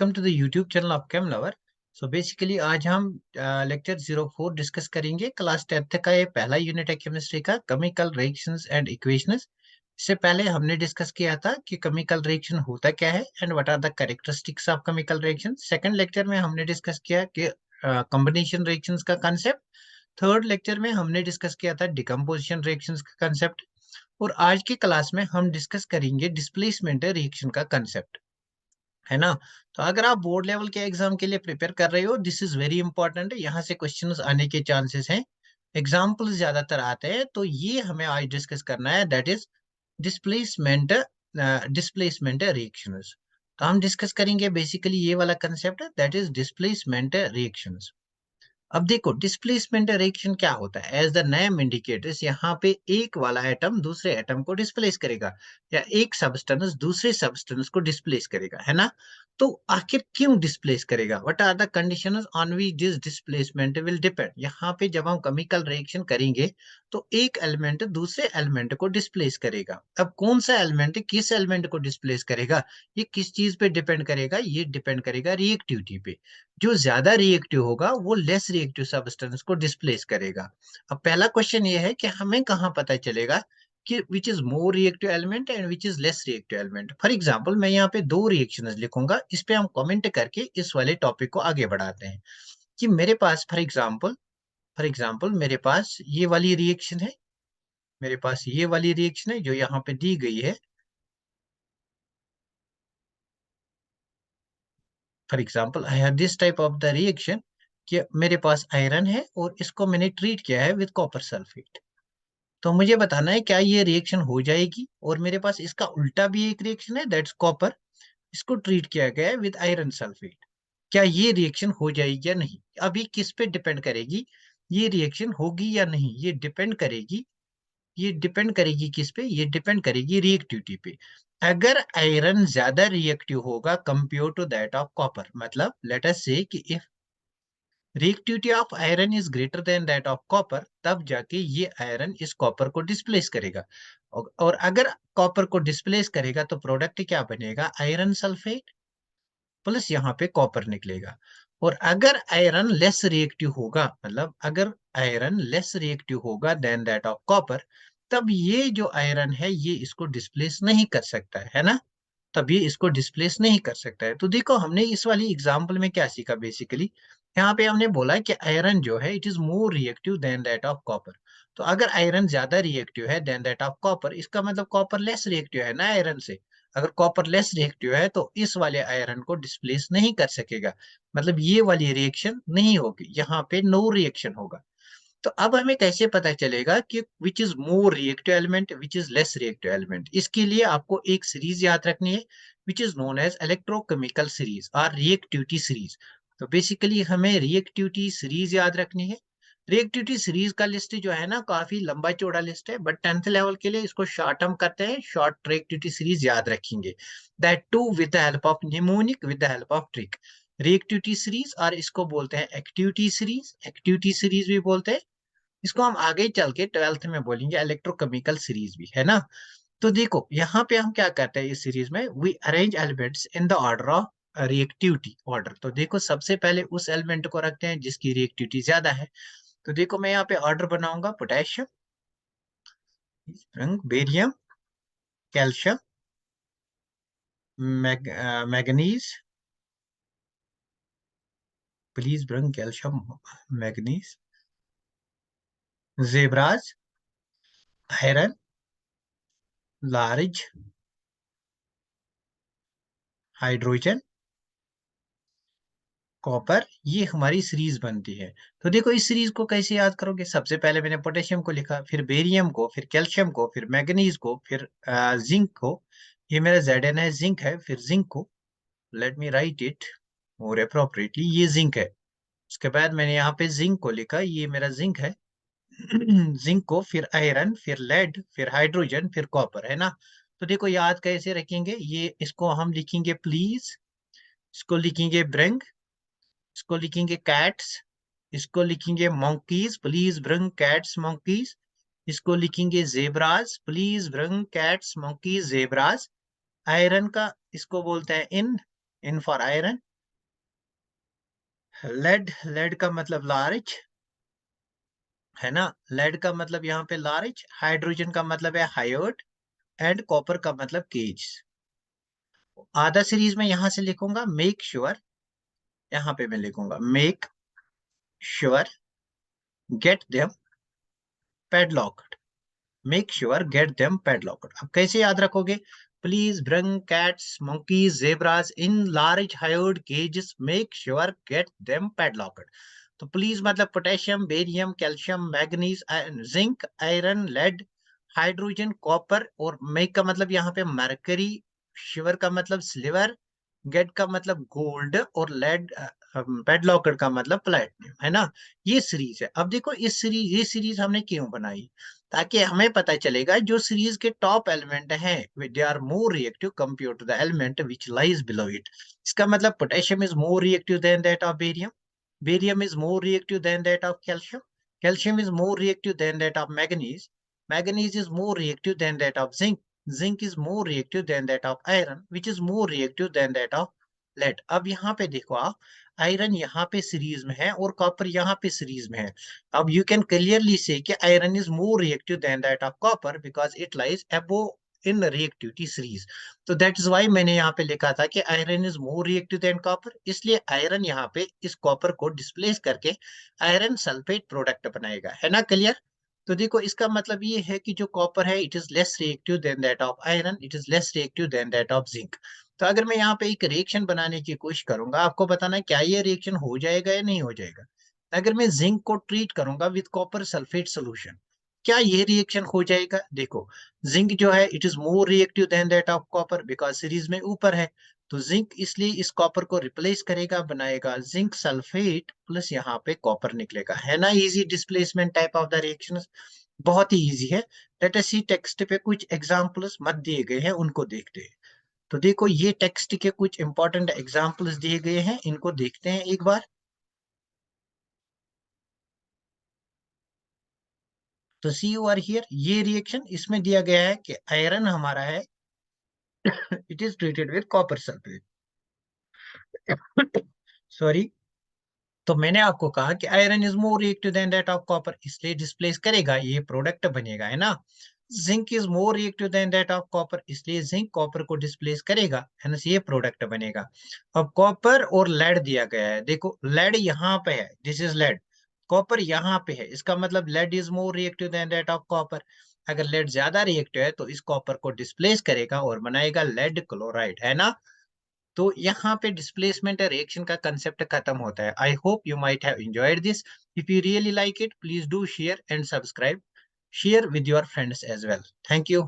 Welcome to the YouTube channel of Chem Lover. So basically आज हम lecture 04 discuss करेंगे। Class 10th का ये पहला यूनिट है केमिस्ट्री का, केमिकल रिएक्शंस एंड इक्वेशंस। इससे पहले हमने डिस्कस किया था कि केमिकल रिएक्शन होता क्या है and what are the characteristics of chemical reaction. Second lecture में हमने डिस्कस किया कि कॉम्बिनेशन रिएक्शंस का कंसेप्ट। थर्ड लेक्चर में हमने डिस्कस किया था डिकम्पोजिशन रिएक्शंस का कंसेप्ट। और आज की क्लास में हम डिस्कस करेंगे डिस्प्लेसमेंट रिएक्शन का कंसेप्ट, है ना। तो अगर आप बोर्ड लेवल के एग्जाम के लिए प्रिपेयर कर रहे हो, दिस इज वेरी इंपॉर्टेंट। यहाँ से क्वेश्चंस आने के चांसेस हैं, एग्जाम्पल्स ज्यादातर आते हैं। तो ये हमें आज डिस्कस करना है, that is displacement displacement reactions. तो हम डिस्कस करेंगे बेसिकली ये वाला concept, that is displacement reactions. अब देखो डिस्प्लेसमेंट रिएक्शन क्या होता है। एज द नेम इंडिकेटर्स, यहाँ पे एक वाला एटम दूसरे एटम को डिस्प्लेस करेगा या एक सब्सटेंस दूसरे सब्सटेंस को डिस्प्लेस करेगा, है ना। तो आखिर क्यों डिस्प्लेस करेगा, what are the conditions on which this displacement will depend. यहाँ पे जब हम केमिकल रिएक्शन करेंगे तो एक एलिमेंट दूसरे एलिमेंट को डिस्प्लेस करेगा। अब कौन सा एलिमेंट किस एलिमेंट को डिस्प्लेस करेगा, ये किस चीज पे डिपेंड करेगा, ये डिपेंड करेगा रिएक्टिविटी पे। जो ज्यादा रिएक्टिव होगा वो लेस रिएक्टिव सब्सटेंस को डिस्प्लेस करेगा। अब पहला क्वेश्चन ये है कि हमें कहाँ पता चलेगा कि which is more reactive element and which is less reactive element. For example मैं यहाँ पे दो रिएक्शंस लिखूंगा, इस पे हम कमेंट करके इस वाले टॉपिक को आगे बढ़ाते हैं। कि मेरे पास फॉर एग्जांपल मेरे पास ये वाली रिएक्शन है, मेरे पास ये वाली रिएक्शन है जो यहाँ पे दी गई है। For example I have this type of the reaction कि मेरे पास आयरन है और इसको मैंने ट्रीट किया है विद कॉपर सल्फेट। तो मुझे बताना है क्या ये रिएक्शन हो जाएगी। और मेरे पास इसका उल्टा भी एक रिएक्शन है, दैट्स कॉपर, इसको ट्रीट किया गया है विद आयरन सल्फेट। क्या ये रिएक्शन हो जाएगी या नहीं, अभी किस पे डिपेंड करेगी, ये रिएक्शन होगी या नहीं, ये डिपेंड करेगी किस पे, ये डिपेंड करेगी रिएक्टिविटी पे। अगर आयरन ज्यादा रिएक्टिव होगा compare to that of copper, मतलब लेट अस से कि if reactivity of iron is greater than that of copper, तब जाके ये आयरन इस कॉपर को डिस्प्लेस करेगा। और अगर कॉपर को डिस्प्लेस करेगा तो प्रोडक्ट क्या बनेगा, आयरन सल्फेट प्लस यहाँ पे कॉपर निकलेगा। और अगर आयरन लेस रिएक्टिव होगा, मतलब अगर आयरन लेस रिएक्टिव होगा देन दैट ऑफ कॉपर, तब ये जो आयरन है ये इसको डिस्प्लेस नहीं कर सकता है ना। तब ये इसको डिस्प्लेस नहीं कर सकता है। तो देखो हमने इस वाली एग्जांपल में क्या सीखा बेसिकली, यहाँ पे हमने बोला कि आयरन जो है it is more reactive than that of copper. तो अगर आयरन ज्यादा रिएक्टिव है देन दैट ऑफ कॉपर, इसका मतलब कॉपर लेस रिएक्टिव है ना आयरन से। अगर कॉपर लेस रिएक्टिव है तो इस वाले आयरन को डिस्प्लेस नहीं कर सकेगा, मतलब ये वाली रिएक्शन नहीं होगी, यहाँ पे नो रिएक्शन होगा। तो अब हमें कैसे पता चलेगा कि which is more reactive element which is less reactive element. इसके लिए आपको एक सीरीज याद रखनी है which is known as electrochemical series और रिएक्टिविटी सीरीज। तो बेसिकली हमें रिएक्टिविटी सीरीज याद रखनी है। रिएक्टिविटी सीरीज का लिस्ट जो है ना काफी लंबा चौड़ा लिस्ट है, बट 10th लेवल के लिए इसको शॉर्ट हम करते हैं, शॉर्ट रिएक्टिविटी सीरीज याद रखेंगे। That too with the help of mnemonic with the help of trick. Reactivity series और इसको बोलते हैं एक्टिविटी सीरीज भी बोलते हैं। इसको हम आगे चल के 12th में बोलेंगे इलेक्ट्रोकेमिकल सीरीज भी, है ना। तो देखो यहाँ पे हम क्या करते हैं इस सीरीज में, we arrange elements in the order of reactivity order. तो देखो सबसे पहले उस एलिमेंट को रखते हैं जिसकी रिएक्टिविटी ज्यादा है। तो देखो मैं यहाँ पे ऑर्डर बनाऊंगा, potassium, barium, calcium, manganese, please brung calcium, manganese, zebras, iron, large, hydrogen, copper, ये हमारी सीरीज बनती है। तो देखो इस सीरीज को कैसे याद करोगे, सबसे पहले मैंने पोटेशियम को लिखा, फिर बेरियम को, फिर कैल्शियम को, फिर मैग्नीज को, फिर जिंक को। ये मेरा Zn है, जिंक है, फिर जिंक को, let me right it more appropriately, ये जिंक है। उसके बाद मैंने यहाँ पे जिंक को लिखा, ये मेरा जिंक है। जिंक को, फिर आयरन, फिर लेड, फिर हाइड्रोजन, फिर कॉपर, है ना। तो देखो याद कैसे रखेंगे, ये इसको हम लिखेंगे प्लीज, इसको लिखेंगे ब्रिंग, इसको लिखेंगे कैट्स, इसको लिखेंगे monkeys, please bring cats monkeys, इसको लिखेंगे zebras, please bring cats monkeys zebras. Iron का इसको बोलते हैं in, in for iron. Lead, lead का मतलब लार्ज है ना, लेड का मतलब यहाँ पे लार्ज, हाइड्रोजन का मतलब है हायर्ड, एंड कॉपर का मतलब केज। आधा सीरीज में यहां से लिखूंगा मेक श्योर, यहाँ पे मैं लिखूंगा make sure get them padlocked, make sure get them padlocked. अब कैसे याद रखोगे? Please bring cats monkeys zebras in large hired cages, make sure get them padlocked. तो प्लीज मतलब potassium, barium, calcium, manganese, zinc, iron, lead, hydrogen, copper, और make का मतलब यहाँ पे मरकरी, शिवर का मतलब सिल्वर, गेट का मतलब गोल्ड, और लेड पैडलॉक्ड का मतलब प्लेटिनम, है ना। ये सीरीज है। अब देखो इस सीरीज, ये सीरीज हमने क्यों बनाई? ताकि हमें पता चलेगा जो सीरीज के टॉप एलिमेंट हैं they are more reactive compare to the element which lies below it. इसका मतलब potassium is more reactive than that of barium, barium is more reactive than that of calcium, calcium is more reactive than that of manganese, manganese is more reactive than that of zinc, zinc is more reactive than that of iron which is more reactive than that of lead. अब यहाँ पे देखो आप, iron यहाँ पे series में है और कॉपर यहाँ पे सीरीज में है। अब you can clearly say कि iron is more reactive than that of copper because it lies above in reactivity series। तो that is why मैंने यहाँ पे लिखा था कि iron is more reactive than copper, इसलिए iron यहाँ पे इस copper को displace करके iron sulfate प्रोडक्ट बनाएगा, है ना क्लियर। तो देखो इसका मतलब ये है कि जो कॉपर है it is less reactive than that of iron, it is less reactive than that of zinc. तो अगर मैं यहाँ पे एक रिएक्शन बनाने की कोशिश करूंगा, आपको बताना है क्या ये रिएक्शन हो जाएगा या नहीं हो जाएगा। अगर मैं जिंक को ट्रीट करूंगा विद कॉपर सल्फेट सोल्यूशन, क्या ये रिएक्शन हो जाएगा? देखो जिंक जो है it is more reactive than that of copper because series में ऊपर है। तो जिंक इसलिए इस कॉपर को रिप्लेस करेगा, बनाएगा जिंक सल्फेट प्लस यहाँ पे कॉपर निकलेगा, है ना। Easy displacement type of the reaction, बहुत ही इजी है। लेट अस सी टेक्स्ट पे कुछ एग्जांपल्स मत दिए गए हैं, उनको देखते हैं। तो देखो ये टेक्स्ट के कुछ इंपॉर्टेंट एग्जांपल्स दिए गए हैं, इनको देखते हैं एक बार। तो सी ओवर हियर, ये रिएक्शन इसमें दिया गया है कि आयरन हमारा है it is treated with copper sulphate, sorry. तो मैंने आपको कहा कि iron is more reactive than that of copper, इसलिए डिस्प्लेस करेगा, ये प्रोडक्ट बनेगा, है ना। Zinc is more reactive than that of copper, इसलिए जिंक कॉपर को डिस्प्लेस करेगा, है ना, ये प्रोडक्ट बनेगा। अब कॉपर और लेड दिया गया है, देखो लेड यहाँ पे है, दिस इज लेड, कॉपर यहाँ पे है, इसका मतलब lead is more reactive than that of copper. अगर लेड ज्यादा रिएक्टिव है तो इस कॉपर को डिस्प्लेस करेगा और बनाएगा लेड क्लोराइड, है ना। तो यहाँ पे डिस्प्लेसमेंट रिएक्शन का कंसेप्ट खत्म होता है। I hope you might have enjoyed this. If you really like it please do share and subscribe, share with your friends as well. Thank you.